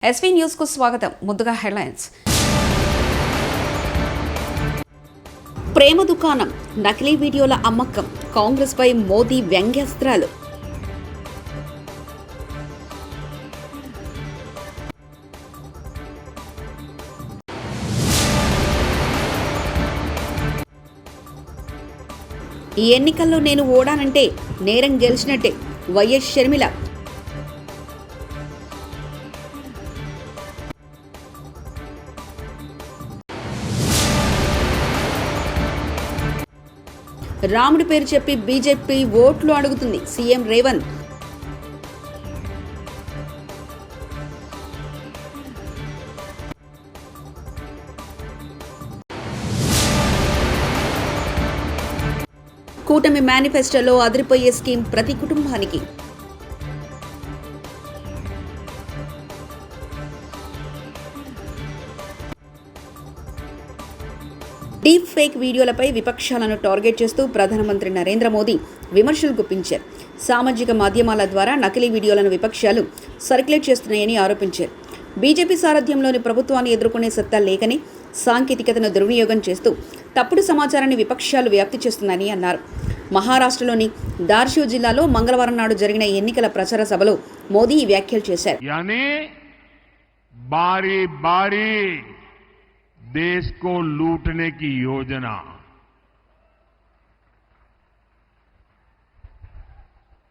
SV news కు స్వాగతం. ముందుగా హెడ్లైన్స్. ప్రేమ దుకాణం, నకిలీ వీడియోల అమ్మకం, కాంగ్రెస్ పై మోదీ వ్యంగ్యాస్త్రాలు. ఈ ఎన్నికల్లో నేను ఓడానంటే నేరం గెలిచినట్టే వైఎస్ షర్మిల. రాముడి పేరు చెప్పి బీజేపీ ఓట్లు అడుగుతుంది సీఎం రేవంత్. కూటమి మేనిఫెస్టోలో అదిరిపోయే స్కీమ్ ప్రతి కుటుంబానికి. డీప్ ఫేక్ వీడియోలపై విపక్షాలను టార్గెట్ చేస్తూ ప్రధానమంత్రి నరేంద్ర మోదీ విమర్శలు గుప్పించారు. సామాజిక మాధ్యమాల ద్వారా నకిలీ వీడియోలను విపక్షాలు సర్క్యులేట్ చేస్తున్నాయని ఆరోపించారు. బీజేపీ సారథ్యంలోని ప్రభుత్వాన్ని ఎదుర్కొనే సత్తా లేకని సాంకేతికతను దుర్వినియోగం చేస్తూ తప్పుడు సమాచారాన్ని విపక్షాలు వ్యాప్తి చేస్తున్నాయని అన్నారు. మహారాష్ట్రలోని దార్షో జిల్లాలో మంగళవారం నాడు జరిగిన ఎన్నికల ప్రచార సభలో మోదీ ఈ వ్యాఖ్యలు చేశారు. देश को लूटने की योजना,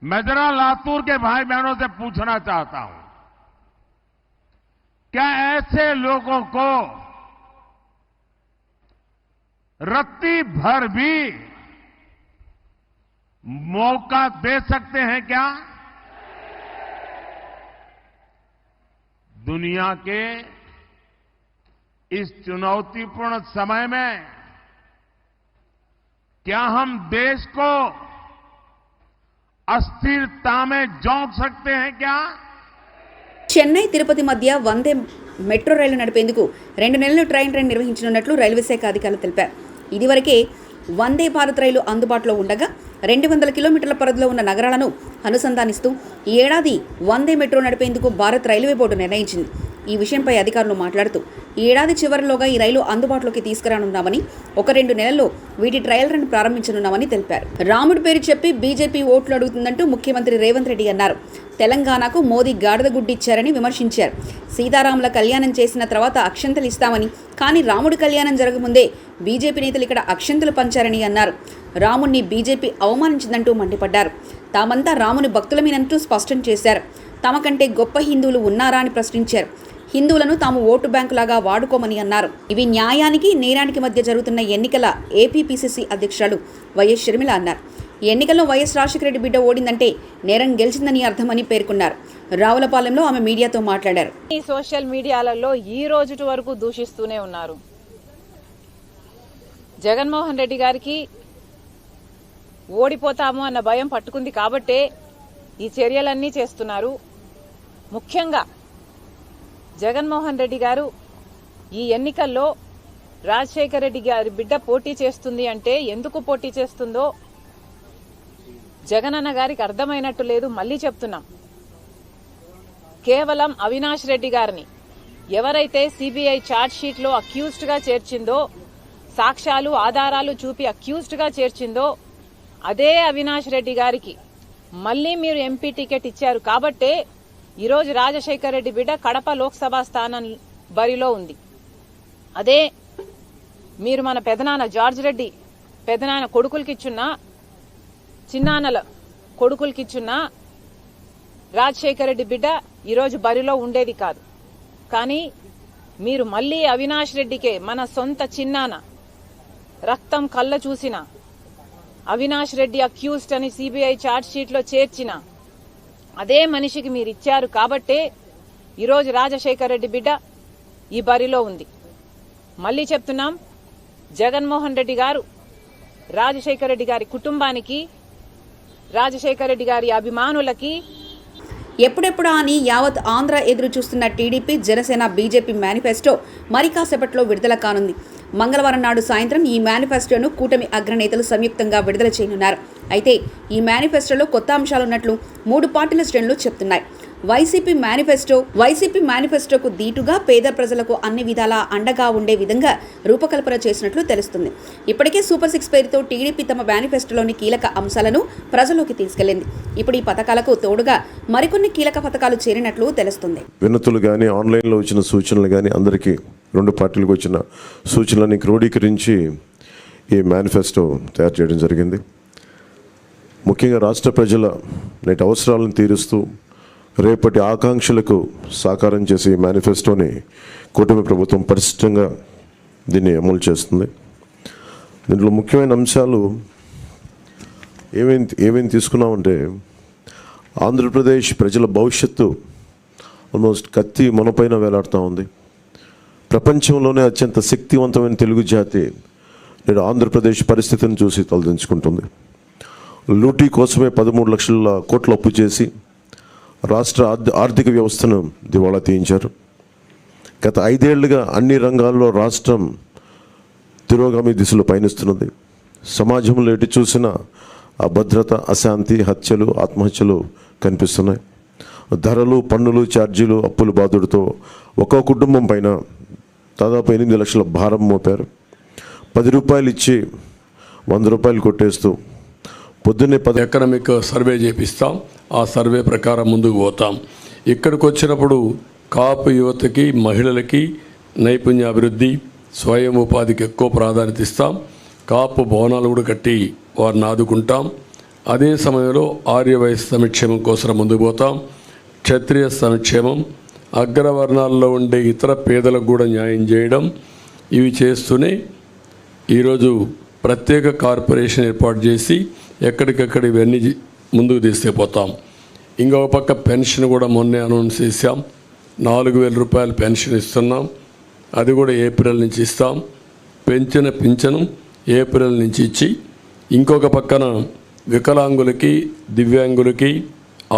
मैं जरा लातूर के भाई बहनों से पूछना चाहता हूं, क्या ऐसे लोगों को रत्ती भर भी मौका दे सकते हैं क्या? दुनिया के इस चुनौतीपूर्ण समय में क्या हम देश को अस्थिरता में झोंक सकते हैं क्या? చెన్నై తిరుపతి మధ్య వందే మెట్రో రైలు నడిపేందుకు 2 నెలలు ట్రైన్ రన్ నిర్వహించనున్నట్లు రైల్వే శాఖ అధికారులు తెలిపారు. ఇదివరకే వందే భారత్ రైలు అందుబాటులో ఉండగా 200 కిలోమీటర్ల పరిధిలో ఉన్న నగరాలను అనుసంధానిస్తూ ఈ ఏడాది వందే మెట్రో నడిపేందుకు భారత్ రైల్వే బోర్డు నిర్ణయించింది. ఈ విషయంపై అధికారులు మాట్లాడుతూ ఈ ఏడాది చివరిలోగా ఈ రైలు అందుబాటులోకి తీసుకురానున్నామని, 1-2 నెలల్లో వీటి ట్రయల్ రన్ ప్రారంభించనున్నామని తెలిపారు. రాముడి పేరు చెప్పి బీజేపీ ఓట్లు అడుగుతుందంటూ ముఖ్యమంత్రి రేవంత్ రెడ్డి అన్నారు. తెలంగాణకు మోదీ గాడిద గుడ్డిచ్చారని విమర్శించారు. సీతారాముల కళ్యాణం చేసిన తర్వాత అక్షంతలు ఇస్తామని, కానీ రాముడి కళ్యాణం జరగముందే బీజేపీ నేతలు ఇక్కడ అక్షంతలు పంచారని అన్నారు. రాముడిని బీజేపీ అవమానించిందంటూ మండిపడ్డారు. తామంతా రాముని భక్తులమేనంటూ స్పష్టం చేశారు. తమ కంటే గొప్ప హిందువులు ఉన్నారా అని ప్రశ్నించారు. హిందువులను తాము ఓటు బ్యాంకులాగా వాడుకోమని అన్నారు. ఇవి న్యాయానికి నేరానికి మధ్య జరుగుతున్న ఎన్నికల ఏపీపీసీసీ అధ్యక్షురాలు వైఎస్ షర్మిల అన్నారు. ఈ ఎన్నికల్లో వైఎస్ రాజశేఖర రెడ్డి బిడ్డ ఓడిందంటే నేరం గెలిచిందని అర్థమని పేర్కొన్నారు. రావులపాలెంలో ఆమె మీడియాతో మాట్లాడారు. ఈ సోషల్ మీడియాలలో ఈ రోజు వరకు దూషిస్తూనే ఉన్నారు. జగన్మోహన్ రెడ్డి గారికి ఓడిపోతాము అన్న భయం పట్టుకుంది కాబట్టే ఈ చర్యలన్నీ చేస్తున్నారు. ముఖ్యంగా జగన్మోహన్ రెడ్డి గారు ఈ ఎన్నికల్లో రాజశేఖర రెడ్డి గారి బిడ్డ పోటీ చేస్తుంది అంటే ఎందుకు పోటీ చేస్తుందో జగనన్న గారికి అర్థమైనట్టు లేదు. మళ్లీ చెప్తున్నాం, కేవలం అవినాష్ రెడ్డి గారిని ఎవరైతే సిబిఐ ఛార్జ్ షీట్ లో అక్యూజ్డ్ గా చేర్చిందో, సాక్ష్యాలు ఆధారాలు చూపి అక్యూజ్డ్ గా చేర్చిందో అదే అవినాష్ రెడ్డి గారికి మళ్లీ మీరు ఎంపీ టికెట్ ఇచ్చారు కాబట్టే ఈరోజు రాజశేఖర రెడ్డి బిడ్డ కడప లోక్సభ స్థానం బరిలో ఉంది. అదే మీరు మన పెదనాన్న జార్జ్ రెడ్డి పెదనాన్న కొడుకులకిచ్చున్నా, చిన్నాన్నల కొడుకులకిచ్చున్నా రాజశేఖర రెడ్డి బిడ్డ ఈరోజు బరిలో ఉండేది కాదు. కానీ మీరు మళ్లీ అవినాష్ రెడ్డికే, మన సొంత చిన్నాన్న రక్తం కళ్ళ చూసిన అవినాష్ రెడ్డి అక్యూజ్డ్ అని సిబిఐ ఛార్జ్ షీట్ లో చేర్చిన అదే మనిషికి మీరు ఇచ్చారు కాబట్టే ఈరోజు రాజశేఖర రెడ్డి బిడ్డ ఈ బరిలో ఉంది. మళ్లీ చెప్తున్నాం, జగన్మోహన్ రెడ్డి గారు రాజశేఖర రెడ్డి గారి కుటుంబానికి, రాజశేఖర రెడ్డి గారి అభిమానులకి ఎప్పుడెప్పుడా అని యావత్ ఆంధ్ర ఎదురు చూస్తున్న టీడీపీ, జనసేన, బీజేపీ మేనిఫెస్టో మరి కాసేపట్లో విడుదల కానుంది. మంగళవారం నాడు సాయంత్రం ఈ మేనిఫెస్టోను కూటమి అగ్రనేతలు సంయుక్తంగా విడుదల చేయనున్నారు. అయితే ఈ మేనిఫెస్టోలో కొత్త అంశాలున్నట్లు 3 పార్టీల శ్రేణులు చెప్తున్నాయి. వైసీపీ మేనిఫెస్టోకు దీటుగా పేద ప్రజలకు అన్ని విధాలా అండగా ఉండే విధంగా రూపకల్పన చేసినట్లు తెలుస్తుంది. ఇప్పటికే సూపర్ 6 పేరుతో టీడీపీ తమ మేనిఫెస్టోలోని కీలక అంశాలను ప్రజల్లోకి తీసుకెళ్లింది. ఇప్పుడు ఈ పథకాలకు తోడుగా మరికొన్ని కీలక పథకాలు చేరినట్లు తెలుస్తుంది. వినతులు కానీ ఆన్లైన్లో వచ్చిన సూచనలు కానీ అందరికీ రెండు పార్టీలకు వచ్చిన సూచనలని క్రోడీకరించి ఈ మేనిఫెస్టో తయారు చేయడం జరిగింది. ముఖ్యంగా రాష్ట్ర ప్రజల నేటి అవసరాలను తీరుస్తూ రేపటి ఆకాంక్షలకు సాకారం చేసే ఈ మేనిఫెస్టోని కూటమి ప్రభుత్వం పరిశుభ్రంగా దీన్ని అమలు చేస్తుంది. దీంట్లో ముఖ్యమైన అంశాలు ఏమేమి తీసుకున్నామంటే ఆంధ్రప్రదేశ్ ప్రజల భవిష్యత్తు ఆల్మోస్ట్ కత్తి మనపైన వేలాడుతూ ఉంది. ప్రపంచంలోనే అత్యంత శక్తివంతమైన తెలుగు జాతి నేడు ఆంధ్రప్రదేశ్ పరిస్థితిని చూసి తలదించుకుంటుంది. లూటీ కోసమే 13 లక్షల కోట్ల అప్పు చేసి రాష్ట్ర ఆర్థిక వ్యవస్థను దివాళా తీయించారు. గత 5 ఏళ్లుగా అన్ని రంగాల్లో రాష్ట్రం తిరోగామి దిశలో పయనిస్తున్నది. సమాజంలో ఎటు చూసినా అభద్రత, అశాంతి, హత్యలు, ఆత్మహత్యలు కనిపిస్తున్నాయి. ధరలు, పన్నులు, ఛార్జీలు, అప్పుల బాధుడితో ఒక్కో కుటుంబం పైన దాదాపు 8 లక్షల భారం మోపారు. 10 రూపాయలు ఇచ్చి 100 రూపాయలు కొట్టేస్తూ పొద్దున్నే ఎకనామిక్ సర్వే చేపిస్తాం. ఆ సర్వే ప్రకారం ముందుకు పోతాం. ఇక్కడికి వచ్చినప్పుడు కాపు యువతకి, మహిళలకి నైపుణ్య అభివృద్ధి, స్వయం ఉపాధికి ఎక్కువ ప్రాధాన్యత ఇస్తాం. కాపు భవనాలు కూడా కట్టి వారిని ఆదుకుంటాం. అదే సమయంలో ఆర్యవైశ్య సంక్షేమం కోసం ముందుకు పోతాం. క్షత్రియ సంక్షేమం, అగ్రవర్ణాల్లో ఉండే ఇతర పేదలకు కూడా న్యాయం చేయడం, ఇవి చేస్తూనే ఈరోజు ప్రత్యేక కార్పొరేషన్ ఏర్పాటు చేసి ఎక్కడికక్కడ ఇవన్నీ ముందుకు తీసుకుపోతాం. ఇంకొక పక్క పెన్షన్ కూడా మొన్నే అనౌన్స్ చేశాం. 4,000 రూపాయలు పెన్షన్ ఇస్తున్నాం. అది కూడా ఏప్రిల్ నుంచి ఇస్తాం. పెంచిన పింఛను ఏప్రిల్ నుంచి ఇచ్చి, ఇంకొక పక్కన వికలాంగులకి, దివ్యాంగులకి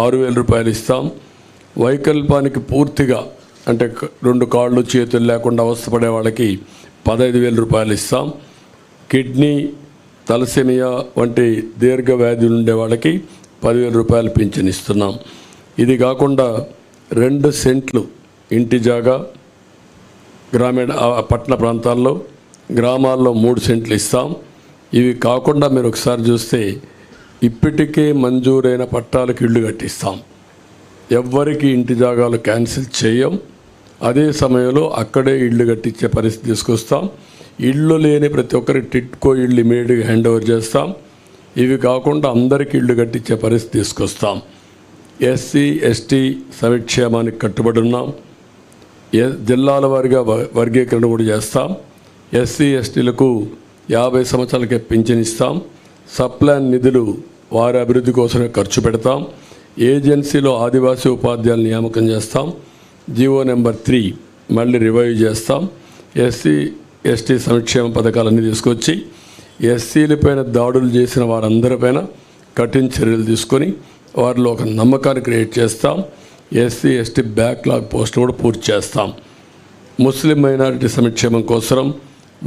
6,000 రూపాయలు ఇస్తాం. వైకల్పానికి పూర్తిగా అంటే 2 కాళ్ళు చేతులు లేకుండా అవస్థపడే వాళ్ళకి 15,000 రూపాయలు ఇస్తాం. కిడ్నీ, తలసేమియా వంటి దీర్ఘ వ్యాధులు ఉండే వాళ్ళకి 10,000 రూపాయలు పింఛన్ ఇస్తున్నాం. ఇది కాకుండా 2 సెంట్లు ఇంటి జాగా గ్రామీణ పట్టణ ప్రాంతాల్లో, గ్రామాల్లో 3 సెంట్లు ఇస్తాం. ఇవి కాకుండా మీరు ఒకసారి చూస్తే ఇప్పటికే మంజూరైన పట్టాలకు ఇళ్ళు కట్టిస్తాం. ఎవ్వరికి ఇంటి జాగాలు క్యాన్సిల్ చేయం. అదే సమయంలో అక్కడే ఇళ్ళు కట్టించే పరిస్థితి తీసుకొస్తాం. ఇళ్ళు లేని ప్రతి ఒక్కరికి టిట్కో ఇళ్ళు ఇమీడియట్గా హ్యాండ్ ఓవర్ చేస్తాం. ఇవి కాకుండా అందరికీ ఇళ్ళు కట్టించే పరిస్థితి తీసుకొస్తాం. ఎస్సీ ఎస్టీ సంక్షేమానికి కట్టుబడి ఉన్నాం. జిల్లాల వారీగా వర్గీకరణ కూడా చేస్తాం. ఎస్సీ ఎస్టీలకు 50 సంవత్సరాలకే పింఛన్ ఇస్తాం. సప్లాన్ నిధులు వారి అభివృద్ధి కోసమే ఖర్చు పెడతాం. ఏజెన్సీలో ఆదివాసీ ఉపాధ్యాయులు నియామకం చేస్తాం. జీవో నెంబర్ 3 మళ్ళీ రివైవ్ చేస్తాం. ఎస్సీ ఎస్టీ సంక్షేమ పథకాలన్నీ తీసుకొచ్చి ఎస్సీలపైన దాడులు చేసిన వారందరిపైన కఠిన చర్యలు తీసుకొని వారిలో ఒక నమ్మకాన్ని క్రియేట్ చేస్తాం. ఎస్సీ ఎస్టీ బ్యాక్లాగ్ పోస్టులు కూడా పూర్తి చేస్తాం. ముస్లిం మైనారిటీ సంక్షేమం కోసం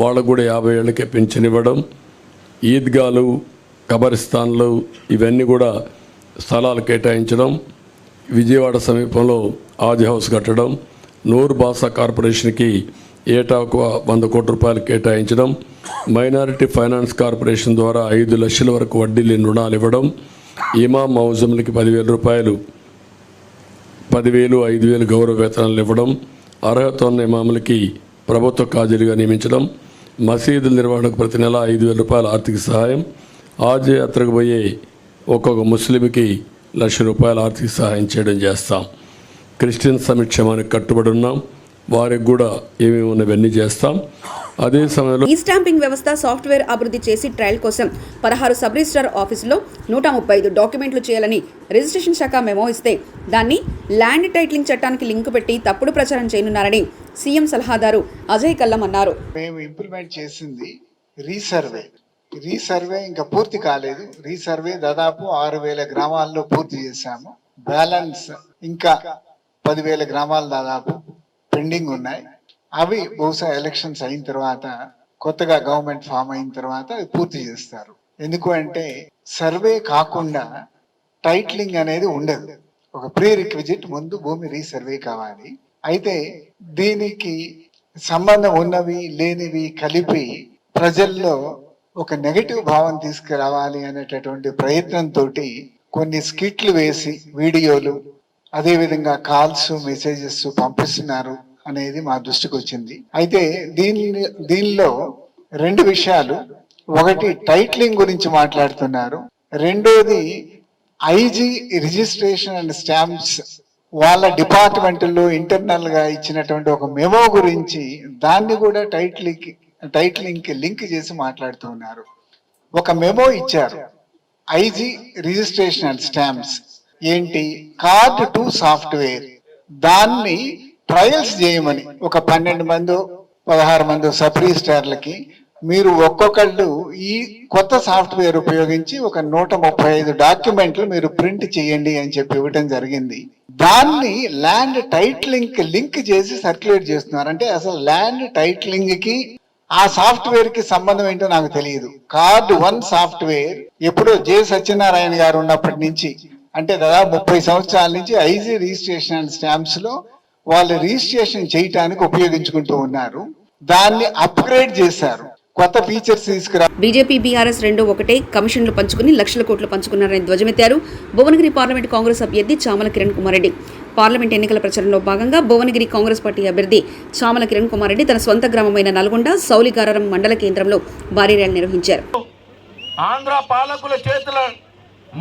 వాళ్ళకు కూడా 50 ఏళ్ళకే పెన్షన్ ఇవ్వడం, ఈద్గాలు, కబరిస్తాన్లు ఇవన్నీ కూడా స్థలాలు కేటాయించడం, విజయవాడ సమీపంలో ఆది హౌస్ కట్టడం, నూరు భాషా కార్పొరేషన్కి ఏటా 100 కోట్ల రూపాయలు కేటాయించడం, మైనారిటీ ఫైనాన్స్ కార్పొరేషన్ ద్వారా 5 లక్షల వరకు వడ్డీ లేని రుణాలు ఇవ్వడం, ఇమాం మౌజంలకి 10,000 రూపాయలు, 10,000, 5,000 గౌరవ వేతనాలు ఇవ్వడం, అర్హత ఉన్న ఇమాములకి ప్రభుత్వ కాజీలుగా నియమించడం, మసీదుల నిర్వహణకు ప్రతి నెల 5,000 రూపాయల ఆర్థిక సహాయం, ఆజ్ యాత్రకు పోయే ఒక్కొక్క ముస్లింకి 1,00,000 రూపాయల ఆర్థిక సహాయం చేయడం చేస్తాం. క్రిస్టియన్ సంక్షేమానికి కట్టుబడి ఉన్నాం. వారికి కూడా ఏమేమి ఉన్నవన్నీ చేస్తాం. అదే సమయంలో ఈ స్టాంపింగ్ వ్యవస్థ సాఫ్ట్వేర్ అభివృద్ధి చేసి ట్రయల్ కోసం 16 సబ్ రిజిస్ట్రార్ ఆఫీసులో 135 డాక్యుమెంట్లు చేయాలని రిజిస్ట్రేషన్ శాఖ మెమో ఇస్తే దాన్ని ల్యాండ్ టైటిలింగ్ చట్టానికి లింకు పెట్టి తప్పుడు ప్రచారం చేయనున్నారని సీఎం సలహాదారు అజయ్ కల్లం అన్నారు. మేము ఇంప్లిమెంట్ చేసింది రీసర్వే ఇంకా పూర్తి కాలేదు. రీసర్వే దాదాపు 6,000 గ్రామాల్లో పూర్తి చేశాము. బ్యాలెన్స్ ఇంకా 10,000 గ్రామాలు దాదాపు పెండింగ్ ఉన్నాయి. అవి బహుశా ఎలక్షన్స్ అయిన తర్వాత, కొత్తగా గవర్నమెంట్ ఫామ్ అయిన తర్వాత అవి పూర్తి చేస్తారు. ఎందుకు అంటే సర్వే కాకుండా టైటిలింగ్ అనేది ఉండదు. ఒక ప్రీ రిక్విజిట్, ముందు భూమి రీసర్వే కావాలి. అయితే దీనికి సంబంధం ఉన్నవి లేనివి కలిపి ప్రజల్లో ఒక నెగటివ్ భావం తీసుకురావాలి అనేటటువంటి ప్రయత్నంతో కొన్ని స్కిట్లు వేసి వీడియోలు, అదేవిధంగా కాల్స్, మెసేజెస్ పంపిస్తున్నారు అనేది మా దృష్టికి వచ్చింది. అయితే దీనిలో రెండు విషయాలు, ఒకటి టైటిలింగ్ గురించి మాట్లాడుతున్నారు, రెండోది ఐజీ రిజిస్ట్రేషన్ అండ్ స్టాంప్స్ వాళ్ళ డిపార్ట్మెంట్లో ఇంటర్నల్ గా ఇచ్చినటువంటి ఒక మెమో గురించి దాన్ని కూడా టైటిలింగ్ లింక్ చేసి మాట్లాడుతున్నారు. ఒక మెమో ఇచ్చారు, ఐజీ రిజిస్ట్రేషన్ అండ్ స్టాంప్స్ ఏంటి, కార్డ్ టు సాఫ్ట్వేర్, దాన్ని ట్రయల్స్ చేయమని ఒక 12 మందో 16 మందో సబ్ రిజిస్ట్రార్లకి మీరు ఒక్కొక్కళ్ళు ఈ కొత్త సాఫ్ట్వేర్ ఉపయోగించి ఒక 135 డాక్యుమెంట్లు మీరు ప్రింట్ చేయండి అని చెప్పి ఇవ్వటం జరిగింది. దాన్ని ల్యాండ్ టైటిలింగ్ లింక్ చేసి సర్క్యులేట్ చేస్తున్నారు. అంటే అసలు ల్యాండ్ టైటిలింగ్ కి ఆ సాఫ్ట్వేర్ కి సంబంధం ఏంటో నాకు తెలియదు. కార్డ్ 1 సాఫ్ట్వేర్ ఎప్పుడో జె సత్యనారాయణ గారు ఉన్నప్పటి నుంచి, అంటే దాదాపు 30 సంవత్సరాల నుంచి ఐజీ రిజిస్ట్రేషన్ అండ్ స్టాంప్స్ లో వాళ్ళు రిజిస్ట్రేషన్ చేయటానికి ఉపయోగించుకుంటూ ఉన్నారు. దాన్ని అప్గ్రేడ్ చేశారు, కొత్త ఫీచర్స్ తీసుకురా. బీజేపీ బీఆర్ఎస్ రెండు ఒకటే, కమిషన్లు పంచుకుని లక్షల కోట్లు పంచుకున్నారని ధ్వజమెత్తారు భువనగిరి పార్లమెంట్ కాంగ్రెస్ అభ్యర్థి చామల కిరణ్ కుమార్ రెడ్డి. పార్లమెంట్ ఎన్నికల ప్రచారంలో భాగంగా భువనగిరి కాంగ్రెస్ పార్టీ అభ్యర్థి చామల కిరణ్ కుమార్ రెడ్డి తన సొంత గ్రామమైన నల్గొండ సౌలిగారం మండల కేంద్రంలో భారీ ర్యాలీ నిర్వహించారు. ఆంధ్ర పాలకుల చేతుల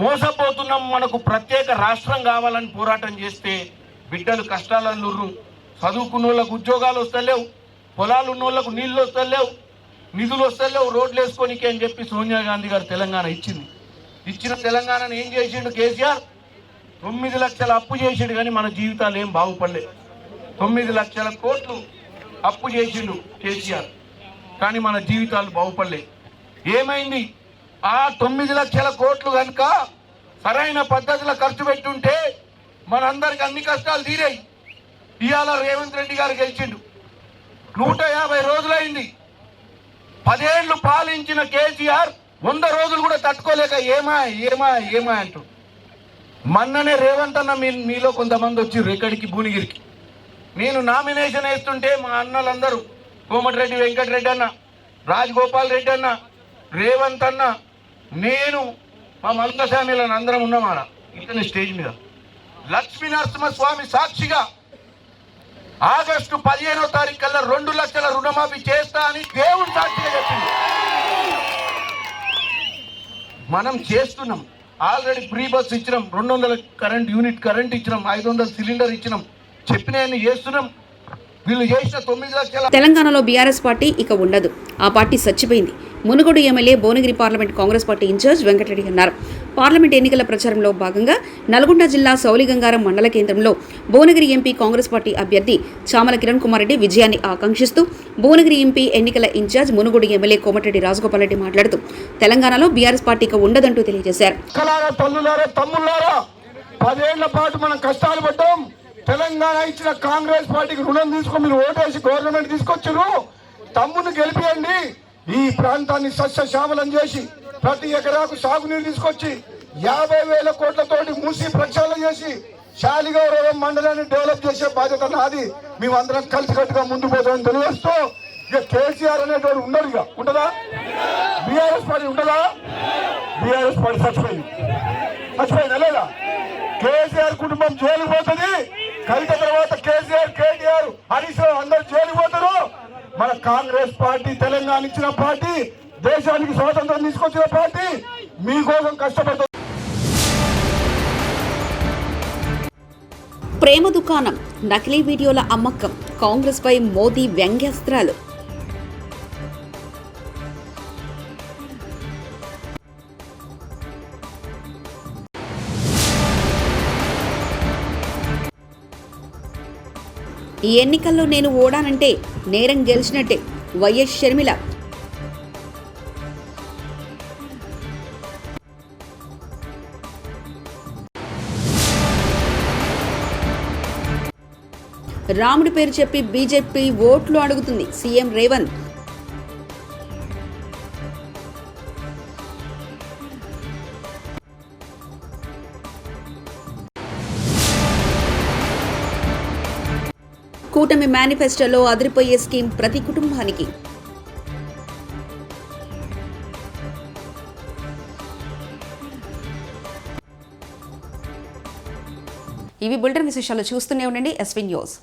మోసపోతున్నాం, మనకు ప్రత్యేక రాష్ట్రం కావాలని పోరాటం చేస్తే బిడ్డలు కష్టాలను, చదువుకున్న వాళ్ళకు ఉద్యోగాలు వస్తలేవు, పొలాలు ఉన్న వాళ్ళకు నీళ్లు వస్తలేవు, నిధులు వస్తలేవు, రోడ్లు వేసుకోనికి అని చెప్పి సోనియా గాంధీ గారు తెలంగాణ ఇచ్చిన తెలంగాణను ఏం చేసిండు కేసీఆర్? 9 లక్షల అప్పు చేసిండు, కానీ మన జీవితాలు ఏం బాగుపడలేదు. 9 లక్షల కోట్లు అప్పు చేసిండు కేసీఆర్, కానీ మన జీవితాలు బాగుపడలేదు. ఏమైంది? ఆ 9 లక్షల కోట్లు కనుక సరైన పద్ధతిలో ఖర్చు పెట్టుంటే మనందరికి అన్ని కష్టాలు తీరాయి. ఇవాళ రేవంత్ రెడ్డి గారు గెలిచిండు, 150 రోజులైంది. 10 ఏళ్లు పాలించిన కేసీఆర్ 100 రోజులు కూడా తట్టుకోలేక ఏమా అంటూ మొన్ననే రేవంత్ అన్న మీలో కొంతమంది వచ్చి ఇక్కడికి భువనగిరికి నేను నామినేషన్ వేస్తుంటే మా అన్నలందరూ కోమటిరెడ్డి వెంకటరెడ్డి అన్న, రాజగోపాల్ రెడ్డి అన్న, రేవంత్ అన్న, నేను, మా మల్కశామిలను అందరం ఉన్నామాడ ఇతని స్టేజ్ మీద లక్ష్మీ నరసింహస్వామి సాక్షిగా ఆగస్టు 15వ తారీఖు కల్లా 2 లక్షల రుణమాఫీ చేస్తా అని దేవుడు సాక్షిగా చెప్పింది. మనం చేస్తున్నాం. ఆల్రెడీ ఫ్రీ బస్ ఇచ్చినాం, 200 యూనిట్ కరెంట్ ఇచ్చినాం, 500 సిలిండర్ ఇచ్చినాం, చెప్పిన చేస్తున్నాం. వీళ్ళు చేసిన 9 లక్షల. తెలంగాణలో బీఆర్ఎస్ పార్టీ ఇక ఉండదు, ఆ పార్టీ చచ్చిపోయింది. Munugode MLA Bhuvanagiri parliament Congress party incharge Venkatareddy అన్నారు. పార్లమెంట్ ఎన్నికల ప్రచారంలో భాగంగా నల్గొండ జిల్లా సౌలిగంగారం మండల కేంద్రంలో భువనగిరి ఎంపీ కాంగ్రెస్ పార్టీ అభ్యర్థి చామల కిరణ్ కుమార్ రెడ్డి విజయాన్ని ఆకాంక్షిస్తూ భువనగిరి ఎంపీ ఎన్నికల ఇన్ఛార్జ్ మునుగోడు ఎమ్మెల్యే కోమటిరెడ్డి రాజగోపాల్ రెడ్డి మాట్లాడుతూ తెలంగాణలో బీఆర్ఎస్ పార్టీ ఇక ఉండదంటూ తెలియజేశారు. 10 ఏళ్ల పాటు మనం కష్టాలు పడ్డాం. తెలంగాణ ఇచ్చిన కాంగ్రెస్ పార్టీకి రుణం తీసుకొని మీరు ఓటేసి గవర్నమెంట్ తీసుకొచ్చారు. తమ్ముని గెలిపియండి, ఈ ప్రాంతాన్ని సస్యశ్యామలం చేసి ప్రతి ఎకరాకు సాగునీరు తీసుకొచ్చి 50,000 కోట్లతోటి మూసి ప్రక్షాళన చేసి శాలిగౌరవం మండలాన్ని డెవలప్ చేసే బాధ్యత నాది. మేమందరం కలిసికట్టుగా ముందు పోతామని తెలియజేస్తూ, ఇక కేసీఆర్ అనేటువంటి ఉండడు, ఇక ఉంటుందా? బీఆర్ఎస్ పార్టీ ఉంటుందా? బీఆర్ఎస్ పార్టీ చచ్చిపోయిందా లేదా? కేసీఆర్ కుటుంబం జైలుకు పోతుంది. కవిత తర్వాత కేసీఆర్, కేటీఆర్, హరీష్ రావు అందరు జైలుకు పోతారు. మన కాంగ్రెస్ పార్టీ తెలంగాణ ఇచ్చిన పార్టీ, దేశానికి స్వాతంత్రం తీసుకొచ్చిన పార్టీ, మీకోసం కష్టపడుతుంది. ప్రేమ దుకాణం, నకిలీ వీడియోల అమ్మకం, కాంగ్రెస్ పై మోదీ వ్యంగ్యాస్త్రాలు. ఈ ఎన్నికల్లో నేను ఓడానంటే నేరం గెలిచినట్టే, వైఎస్ షర్మిల. రాముడి పేరు చెప్పి బీజేపీ ఓట్లు అడుగుతుంది సీఎం రేవంత్. కూటమి మేనిఫెస్టోలో అదిరిపోయే స్కీమ్ ప్రతి కుటుంబానికి. ఇవి బులెటిన్ విశేషాలు. చూస్తూనే ఉండండి ఎస్వీ న్యూస్.